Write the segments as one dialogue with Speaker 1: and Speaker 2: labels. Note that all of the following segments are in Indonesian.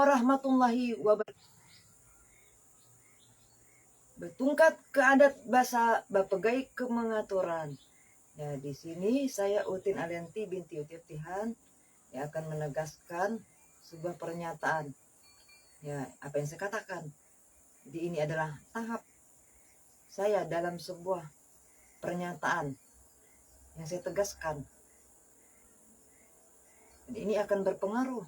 Speaker 1: warahmatullahi wabarakatuh. Betungkat ke adat bahasa bapegai kemengaturan. Ya, di sini saya Utin Alianti binti Uti Tihan yang akan menegaskan sebuah pernyataan. Ya, apa yang saya katakan di ini adalah tahap saya dalam sebuah pernyataan yang saya tegaskan. Dan ini akan berpengaruh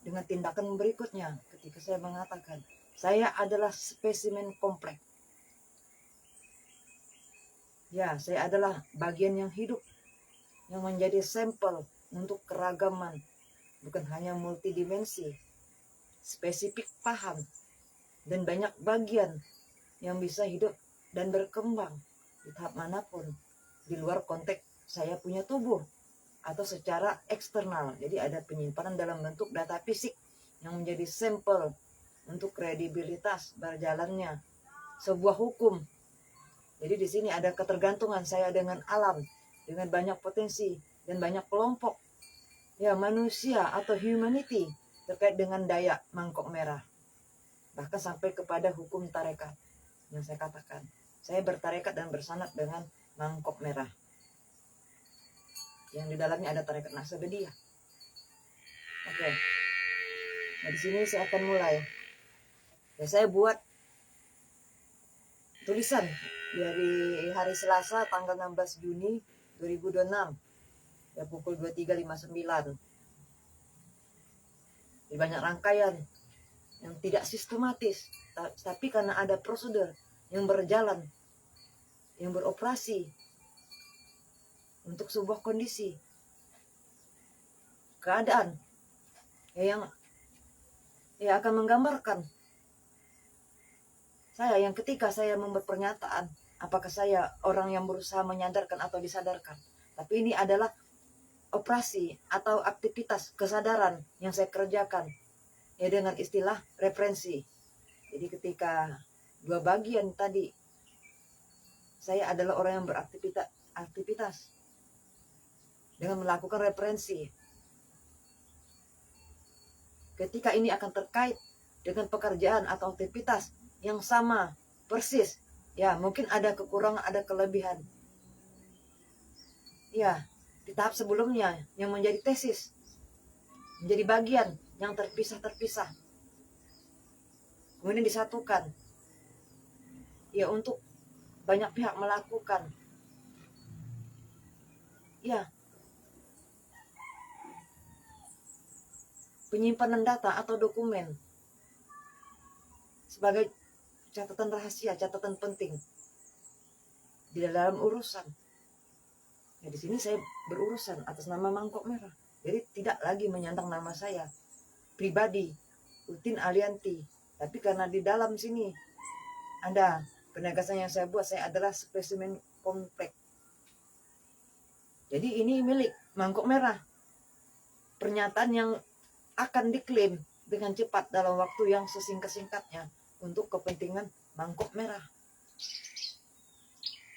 Speaker 1: dengan tindakan berikutnya ketika saya mengatakan saya adalah spesimen kompleks. Ya, saya adalah bagian yang hidup yang menjadi sampel untuk keragaman, bukan hanya multidimensi, spesifik paham, dan banyak bagian yang bisa hidup dan berkembang di tahap manapun di luar konteks saya punya tubuh atau secara eksternal. Jadi ada penyimpanan dalam bentuk data fisik yang menjadi sampel untuk kredibilitas berjalannya sebuah hukum. Jadi di sini ada ketergantungan saya dengan alam, dengan banyak potensi dan banyak kelompok ya manusia atau humanity terkait dengan daya mangkok merah. Bahkan sampai kepada hukum tarekat yang saya katakan. Saya bertarekat dan bersanad dengan mangkok merah. Yang di dalamnya ada tarekat Naqsabandiyah. Oke. Nah, di sini saya akan mulai. Ya, saya buat tulisan dari hari Selasa tanggal 16 Juni 2026 ya pukul 23.59. Di banyak rangkaian yang tidak sistematis, tapi karena ada prosedur yang berjalan, yang beroperasi untuk sebuah kondisi keadaan yang akan menggambarkan saya yang ketika saya membuat pernyataan, apakah saya orang yang berusaha menyadarkan atau disadarkan. Tapi ini adalah operasi atau aktivitas kesadaran yang saya kerjakan ya dengan istilah referensi. Jadi ketika dua bagian tadi, saya adalah orang yang beraktivitas dengan melakukan referensi. Ketika ini akan terkait dengan pekerjaan atau aktivitas yang sama, persis. Ya, mungkin ada kekurangan, ada kelebihan. Ya, di tahap sebelumnya yang menjadi tesis, menjadi bagian yang terpisah-terpisah. Kemudian disatukan. Ya, untuk banyak pihak melakukan. Ya, penyimpanan data atau dokumen sebagai catatan rahasia, catatan penting di dalam urusan. Ya, di sini saya berurusan atas nama mangkok merah. Jadi tidak lagi menyandang nama saya pribadi, Utin Alianti. Tapi karena di dalam sini ada penegasan yang saya buat, saya adalah spesimen kompleks. Jadi ini milik mangkok merah. Pernyataan yang akan diklaim dengan cepat dalam waktu yang sesingkat-singkatnya untuk kepentingan mangkok merah.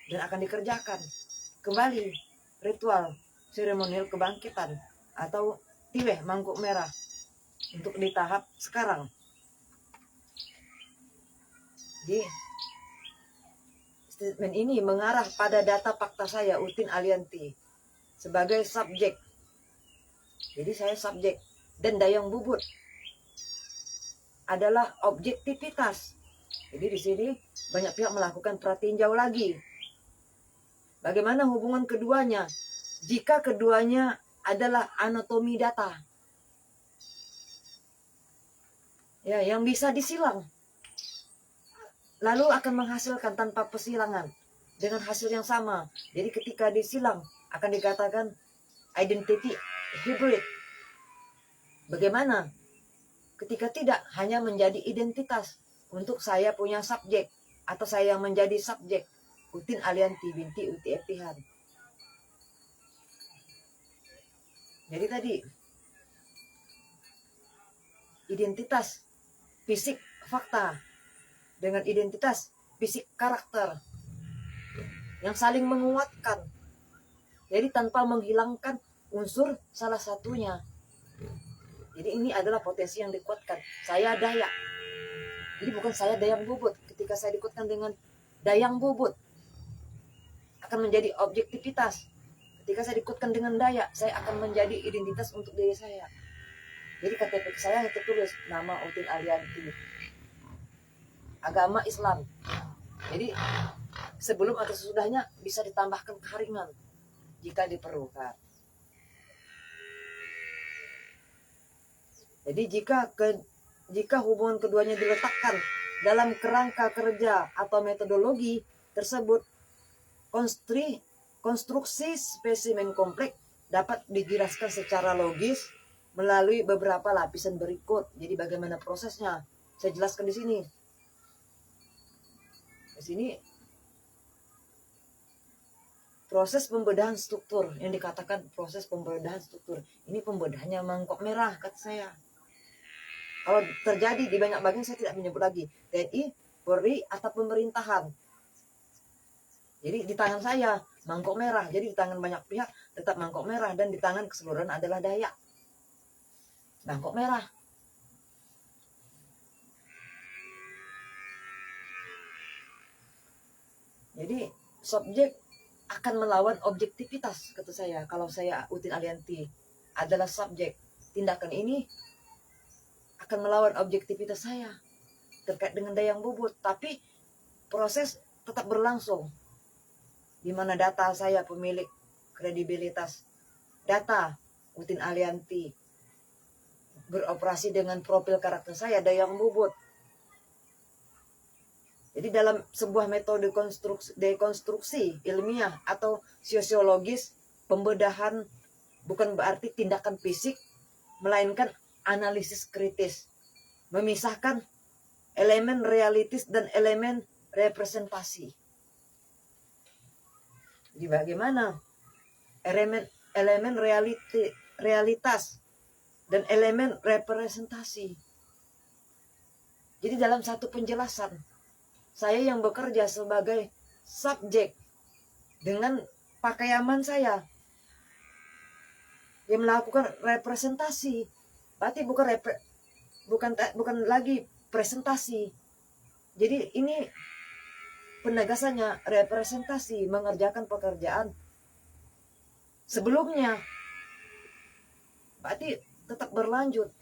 Speaker 1: Dan akan dikerjakan kembali ritual seremonial kebangkitan atau tiweh mangkok merah untuk di tahap sekarang. Di statement ini mengarah pada data fakta saya Utin Alianti sebagai subjek. Jadi saya subjek dan dayang bubut adalah objektivitas. Jadi di sini banyak pihak melakukan pratinjau lagi. Bagaimana hubungan keduanya jika keduanya adalah anatomi data? Ya, yang bisa disilang. Lalu akan menghasilkan tanpa persilangan dengan hasil yang sama. Jadi ketika disilang akan dikatakan identity hybrid. Bagaimana ketika tidak hanya menjadi identitas untuk saya punya subjek atau saya yang menjadi subjek Utin Alianti binti Uti Tihan. Jadi tadi identitas fisik fakta dengan identitas fisik karakter yang saling menguatkan. Jadi tanpa menghilangkan unsur salah satunya. Jadi ini adalah potensi yang dikuatkan. Saya Dayak. Jadi bukan saya Dayang Bubut. Ketika saya dikuatkan dengan Dayang Bubut, akan menjadi objektivitas. Ketika saya dikuatkan dengan Dayak, saya akan menjadi identitas untuk diri saya. Jadi KTP saya tertulis nama Utin Alianti, agama Islam. Jadi sebelum atau sesudahnya bisa ditambahkan keharingan jika diperlukan. Jadi jika hubungan keduanya diletakkan dalam kerangka kerja atau metodologi tersebut, konstruksi spesimen kompleks dapat dijelaskan secara logis melalui beberapa lapisan berikut. Jadi bagaimana prosesnya? Saya jelaskan di sini. Di sini proses pembedahan struktur, yang dikatakan proses pembedahan struktur. Ini pembedahannya mangkok merah, kata saya. Kalau terjadi di banyak bagian, saya tidak menyebut lagi TNI, Polri, atau pemerintahan. Jadi di tangan saya mangkok merah, jadi di tangan banyak pihak tetap mangkok merah, dan di tangan keseluruhan adalah Dayak mangkok merah. Jadi subjek akan melawan objektivitas, kata saya. Kalau saya Utin Alianti adalah subjek, tindakan ini akan melawan objektivitas saya terkait dengan Dayang Bubut. Tapi proses tetap berlangsung, di mana data saya pemilik kredibilitas. Data Utin Alianti beroperasi dengan profil karakter saya Dayang Bubut. Jadi dalam sebuah metode dekonstruksi ilmiah atau sosiologis, pembedahan bukan berarti tindakan fisik, melainkan analisis kritis, memisahkan elemen realitis dan elemen representasi. Jadi bagaimana elemen realitas dan elemen representasi. Jadi dalam satu penjelasan, saya yang bekerja sebagai subjek dengan pakaian saya yang melakukan representasi, berarti bukan lagi presentasi. Jadi ini penegasannya representasi, mengerjakan pekerjaan sebelumnya, berarti tetap berlanjut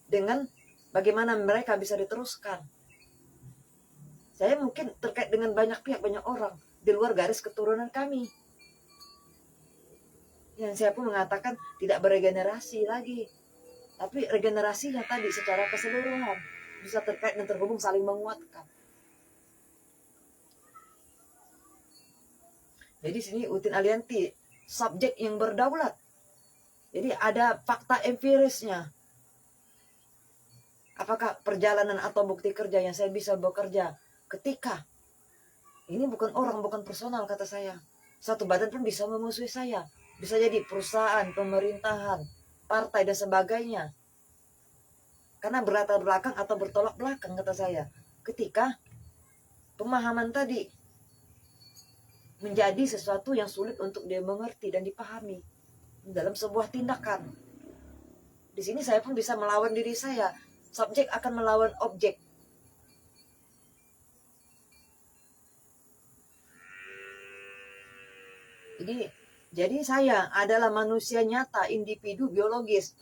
Speaker 1: dengan bagaimana mereka bisa diteruskan. Saya mungkin terkait dengan banyak pihak, banyak orang di luar garis keturunan kami, yang saya pun mengatakan tidak beregenerasi lagi, tapi regenerasinya tadi secara keseluruhan bisa terkait dan terhubung, saling menguatkan. Jadi sini Utin Alianti subjek yang berdaulat. Jadi ada fakta empirisnya. Apakah perjalanan atau bukti kerja yang saya bisa bekerja ketika ini bukan orang, bukan personal, kata saya. Satu badan pun bisa memusuhi saya. Bisa jadi perusahaan, pemerintahan, partai, dan sebagainya. Karena berlatar belakang atau bertolak belakang, kata saya. Ketika pemahaman tadi menjadi sesuatu yang sulit untuk dia mengerti dan dipahami dalam sebuah tindakan. Di sini saya pun bisa melawan diri saya. Subjek akan melawan objek. Jadi saya adalah manusia nyata, individu biologis,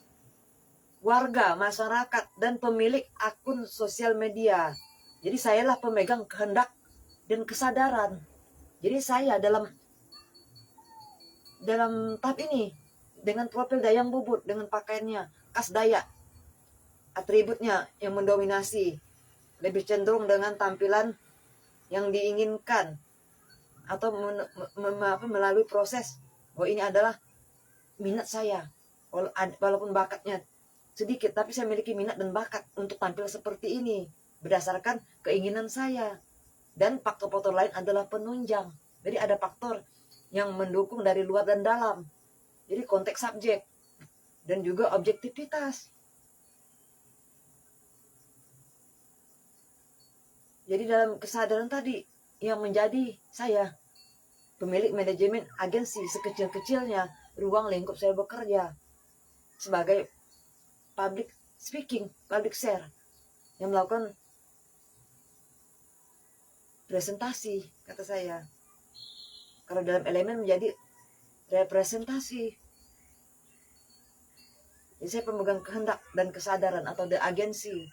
Speaker 1: warga, masyarakat, dan pemilik akun sosial media. Jadi sayalah pemegang kehendak dan kesadaran. Jadi saya dalam tahap ini, dengan profil Dayang Bubut, dengan pakaiannya khas Dayak, atributnya yang mendominasi, lebih cenderung dengan tampilan yang diinginkan, atau melalui proses, oh ini adalah minat saya, walaupun bakatnya sedikit, tapi saya memiliki minat dan bakat untuk tampil seperti ini berdasarkan keinginan saya. Dan faktor-faktor lain adalah penunjang. Jadi ada faktor yang mendukung dari luar dan dalam. Jadi konteks subjek dan juga objektivitas. Jadi dalam kesadaran tadi yang menjadi saya pemilik manajemen agensi, sekecil-kecilnya ruang lingkup saya bekerja sebagai public speaking, public share, yang melakukan presentasi, kata saya. Karena dalam elemen menjadi representasi. Jadi saya pemegang kehendak dan kesadaran atau the agensi,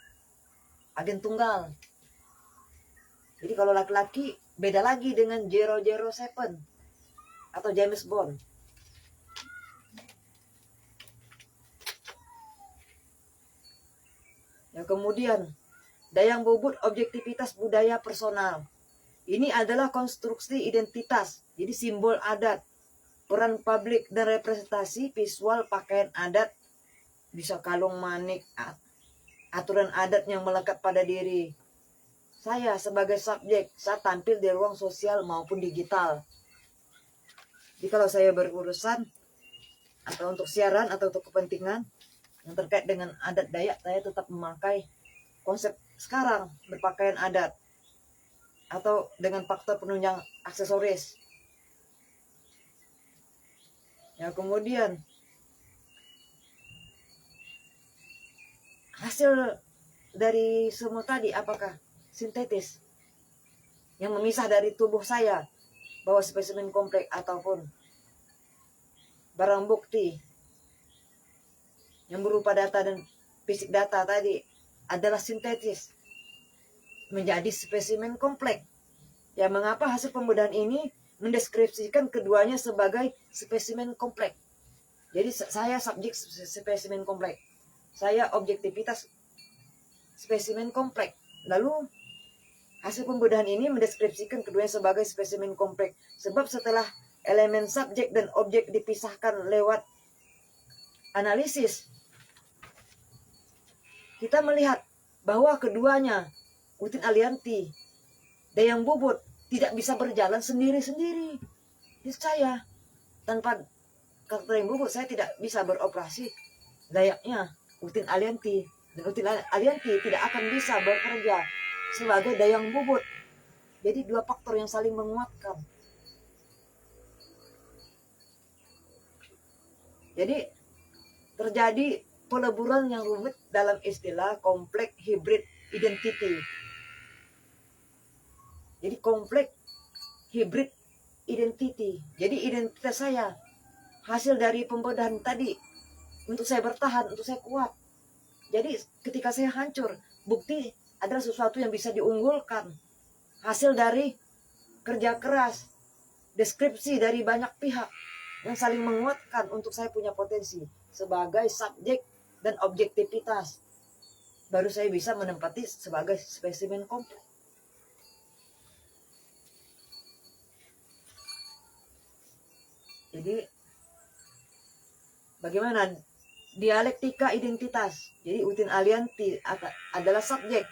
Speaker 1: agen tunggal. Jadi kalau laki-laki beda lagi dengan 007 atau James Bond. Ya, kemudian dayang bobot objektivitas budaya personal. Ini adalah konstruksi identitas, jadi simbol adat, peran publik dan representasi visual pakaian adat, bisa kalung manik, aturan adat yang melekat pada diri. Saya sebagai subjek, saya tampil di ruang sosial maupun digital. Jadi kalau saya berurusan atau untuk siaran atau untuk kepentingan yang terkait dengan adat Dayak, saya tetap memakai konsep sekarang berpakaian adat atau dengan faktor penunjang aksesoris. Ya, kemudian hasil dari semua tadi apakah sintetis yang memisah dari tubuh saya bahwa spesimen kompleks ataupun barang bukti yang berupa data dan fisik data tadi adalah sintetis menjadi spesimen kompleks. Ya, mengapa hasil pembedahan ini mendeskripsikan keduanya sebagai spesimen kompleks? Jadi saya subjek spesimen kompleks, saya objektivitas spesimen kompleks. Lalu hasil pembedahan ini mendeskripsikan keduanya sebagai spesimen kompleks. Sebab setelah elemen subjek dan objek dipisahkan lewat analisis, kita melihat bahwa keduanya, Utin Alianti, Dayang Bobot, tidak bisa berjalan sendiri-sendiri. Jadi saya, tanpa karakter Dayang Bobot, saya tidak bisa beroperasi layaknya Utin Alianti. Dan Utin Alianti tidak akan bisa bekerja sebagai Dayang Bobot. Jadi dua faktor yang saling menguatkan. Jadi terjadi peleburan yang rumit dalam istilah kompleks hybrid identity. Jadi kompleks hybrid identity. Jadi identitas saya hasil dari pembedahan tadi untuk saya bertahan, untuk saya kuat. Jadi ketika saya hancur, bukti adalah sesuatu yang bisa diunggulkan. Hasil dari kerja keras, deskripsi dari banyak pihak yang saling menguatkan untuk saya punya potensi sebagai subjek dan objektivitas. Baru saya bisa menempati sebagai spesimen kompleks. Jadi bagaimana dialektika identitas? Jadi Utin Alianti adalah subjek,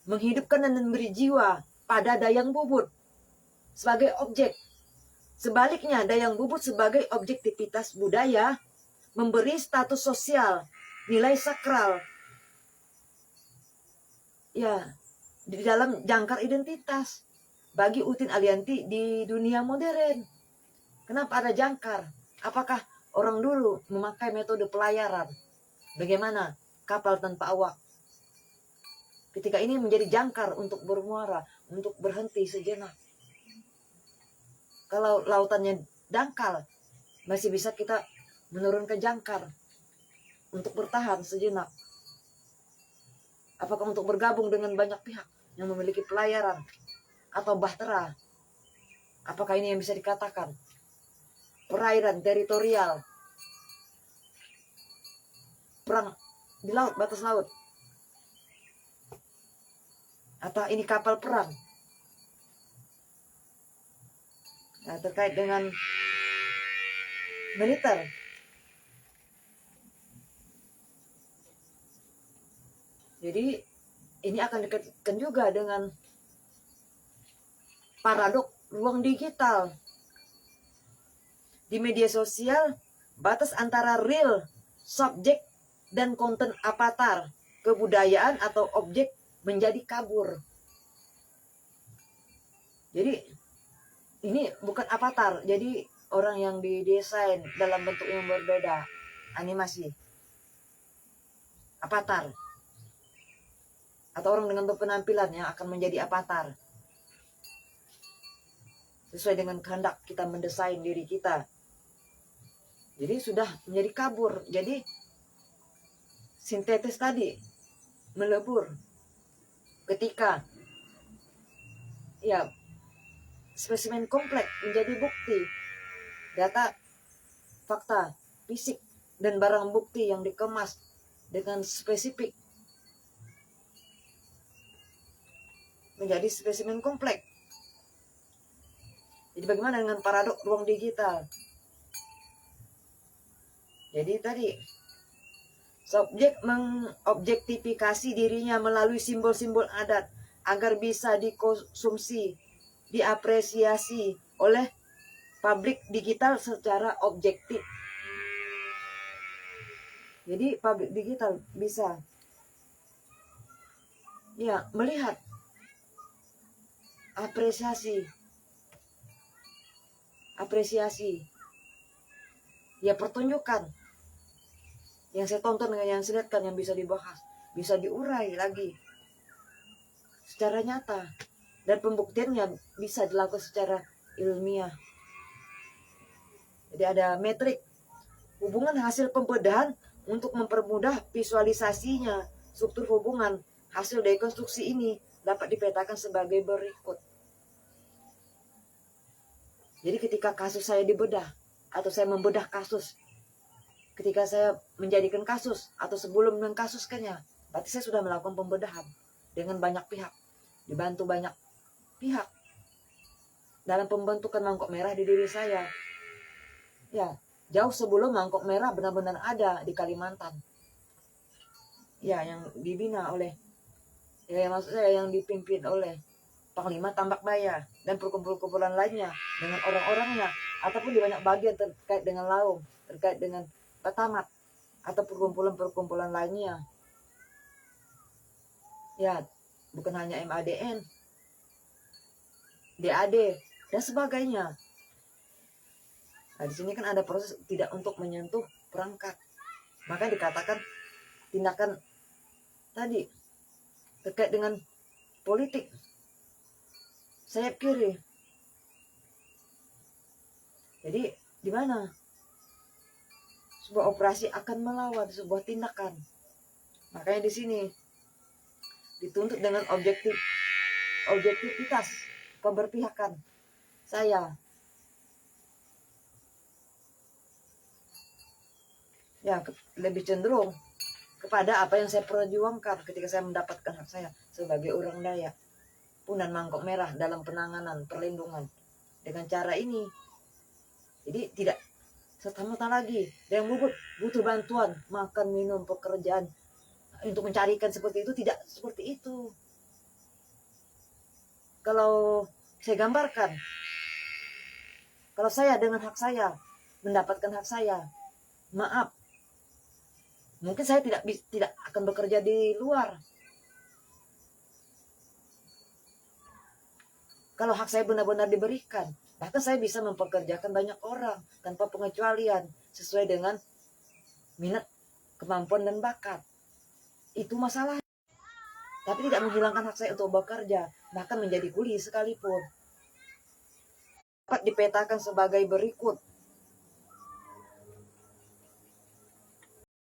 Speaker 1: menghidupkan dan memberi jiwa pada Dayang Bobot sebagai objek. Sebaliknya, Dayang Bobot sebagai objektivitas budaya memberi status sosial, nilai sakral, ya, di dalam jangkar identitas bagi Utin Alianti di dunia modern. Kenapa ada jangkar? Apakah orang dulu memakai metode pelayaran? Bagaimana kapal tanpa awak? Ketika ini menjadi jangkar untuk bermuara, untuk berhenti sejenak. Kalau lautannya dangkal, masih bisa kita menurun ke jangkar untuk bertahan sejenak. Apakah untuk bergabung dengan banyak pihak yang memiliki pelayaran atau bahtera? Apakah ini yang bisa dikatakan perairan teritorial, perang di laut, batas laut? Atau ini kapal perang? Nah, terkait dengan militer, jadi ini akan dikaitkan juga dengan paradok ruang digital. Di media sosial, batas antara real, subjek, dan konten avatar, kebudayaan atau objek menjadi kabur. Jadi ini bukan avatar, jadi orang yang didesain dalam bentuk yang berbeda, animasi. avatar, atau orang dengan penampilan yang akan menjadi avatar sesuai dengan kehendak kita mendesain diri kita. Jadi sudah menjadi kabur. Jadi sintetis tadi melebur ketika ya spesimen kompleks menjadi bukti, data, fakta, fisik, dan barang bukti yang dikemas dengan spesifik menjadi spesimen kompleks. Jadi bagaimana dengan paradok ruang digital? Jadi tadi subjek mengobjektifikasi dirinya melalui simbol-simbol adat agar bisa dikonsumsi, diapresiasi oleh publik digital secara objektif. Jadi publik digital bisa ya melihat, apresiasi ya pertunjukan yang saya tonton dengan yang saya lihatkan, yang bisa dibahas, bisa diurai lagi secara nyata, dan pembuktiannya bisa dilakukan secara ilmiah. Jadi ada metrik hubungan hasil pembedahan untuk mempermudah visualisasinya. Struktur hubungan hasil dekonstruksi ini dapat dipetakan sebagai berikut. Jadi ketika kasus saya dibedah atau saya membedah kasus, ketika saya menjadikan kasus atau sebelum mengkasuskannya, berarti saya sudah melakukan pembedahan dengan banyak pihak, dibantu banyak pihak dalam pembentukan mangkok merah di diri saya. Ya, jauh sebelum mangkok merah benar-benar ada di Kalimantan. Ya, yang dibina oleh, ya maksud saya yang dipimpin oleh Panglima Tambak Baya dan perkumpulan lainnya dengan orang-orangnya, ataupun di banyak bagian terkait dengan Laung, terkait dengan Petamat, atau perkumpulan-perkumpulan lainnya. Ya, bukan hanya MADN, DAD, dan sebagainya. Nah, di sini kan ada proses tidak untuk menyentuh perangkat. Maka dikatakan tindakan tadi terkait dengan politik sayap kiri. Jadi di mana sebuah operasi akan melawan sebuah tindakan. Makanya di sini dituntut dengan objektivitas, keberpihakan saya. Ya, lebih cenderung kepada apa yang saya perjuangkan ketika saya mendapatkan hak saya sebagai orang Dayak, Punan Mangkok Merah dalam penanganan perlindungan. Dengan cara ini, jadi tidak serta-merta lagi yang butuh bantuan, makan, minum, pekerjaan untuk mencarikan seperti itu, tidak seperti itu. Kalau saya gambarkan, kalau saya dengan hak saya mendapatkan hak saya, maaf, mungkin saya tidak akan bekerja di luar. Kalau hak saya benar-benar diberikan, bahkan saya bisa mempekerjakan banyak orang tanpa pengecualian sesuai dengan minat, kemampuan, dan bakat. Itu masalah. Tapi tidak menghilangkan hak saya untuk bekerja, bahkan menjadi kuli sekalipun. Dapat dipetakan sebagai berikut.